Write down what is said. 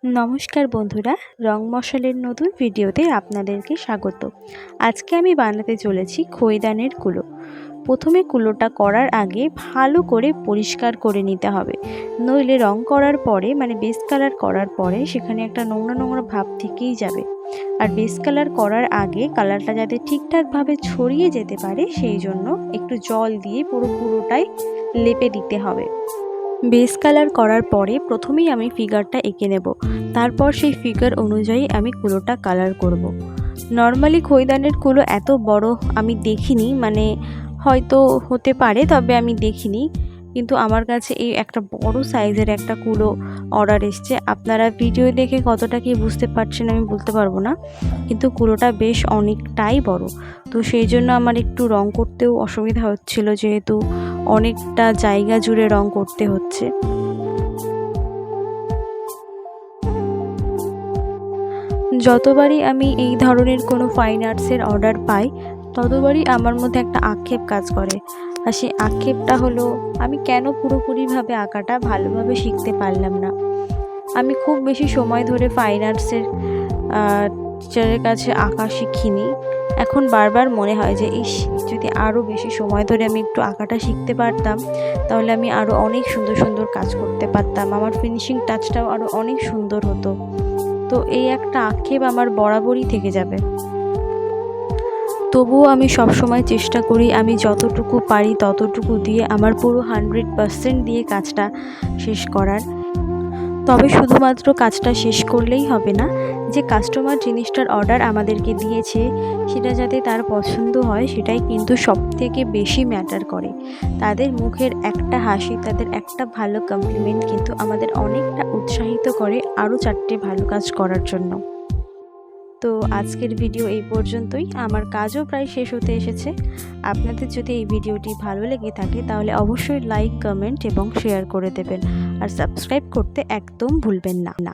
নমস্কার বন্ধুরা, রং মশালের নতুন ভিডিওতে আপনাদেরকে স্বাগত। আজকে আমি বানাতে চলেছি খইদানের কুলো। প্রথমে কুলোটা করার আগে ভালো করে পরিষ্কার করে নিতে হবে, নইলে রং করার পরে বেস কালার করার পরে সেখানে একটা নোংরা নোংরা ভাব থেকেই যাবে। আর বেস কালার করার আগে কালারটা যাতে ঠিকঠাকভাবে ছড়িয়ে যেতে পারে সেই জন্য একটু জল দিয়ে পুরোটাই লেপে দিতে হবে। বেস কালার করার পরে প্রথমেই আমি ফিগারটা এঁকে নেব, তারপর সেই ফিগার অনুযায়ী আমি কুলোটা কালার করব। নর্মালি খইদানের কুলো এত বড় আমি দেখিনি, হয়তো হতে পারে, তবে আমি দেখিনি। কিন্তু আমার কাছে এই একটা বড় সাইজের একটা কুলো অর্ডার এসছে। আপনারা ভিডিও দেখে কতটা কি বুঝতে পারছেন আমি বলতে পারবো না, কিন্তু কুলোটা বেশ অনেকটাই বড়। তো সেই জন্য আমার একটু রং করতেও অসুবিধা হচ্ছিল, যেহেতু অনেকটা জায়গা জুড়ে রং করতে হচ্ছে। যতবারই আমি এই ধরনের কোনো ফাইন আর্টসের অর্ডার পাই ততবারই আমার মধ্যে একটা আক্ষেপ কাজ করে। আর সেই আক্ষেপটা হলো, আমি কেন পুরোপুরিভাবে আঁকাটা ভালোভাবে শিখতে পারলাম না। আমি খুব বেশি সময় ধরে ফাইন আর্টসের টিচারের কাছে আঁকা শিখিনি। এখন বারবার মনে হয় যে যদি আরও বেশি সময় ধরে আমি একটু আঁকাটা শিখতে পারতাম, তাহলে আমি আরও অনেক সুন্দর সুন্দর কাজ করতে পারতাম, আমার ফিনিশিং টাচটাও আরও অনেক সুন্দর হতো। তো এই একটা আক্ষেপ আমার বরাবরই থেকে যাবে। তবুও আমি সবসময় চেষ্টা করি আমি যতটুকু পারি ততটুকু দিয়ে আমার পুরো 100% দিয়ে কাজটা শেষ করার। তবে শুধুমাত্র কাজটা শেষ করলেই হবে না, যে কাস্টমার জিনিসটার অর্ডার আমাদেরকে দিয়েছে সেটা যাতে তার পছন্দ হয় সেটাই কিন্তু সবথেকে বেশি ম্যাটার করে। তাদের মুখের একটা হাসি, তাদের একটা ভালো কমপ্লিমেন্ট কিন্তু আমাদের অনেকটা উৎসাহিত করে আরও 4টে ভালো কাজ করার জন্য। তো আজকের ভিডিও এই পর্যন্তই, আমার কাজও প্রায় শেষ হতে এসেছে। আপনাদের যদি এই ভিডিওটি ভালো লেগে থাকে তাহলে অবশ্যই লাইক, কমেন্ট এবং শেয়ার করে দেবেন, আর সাবস্ক্রাইব করতে একদম ভুলবেন না।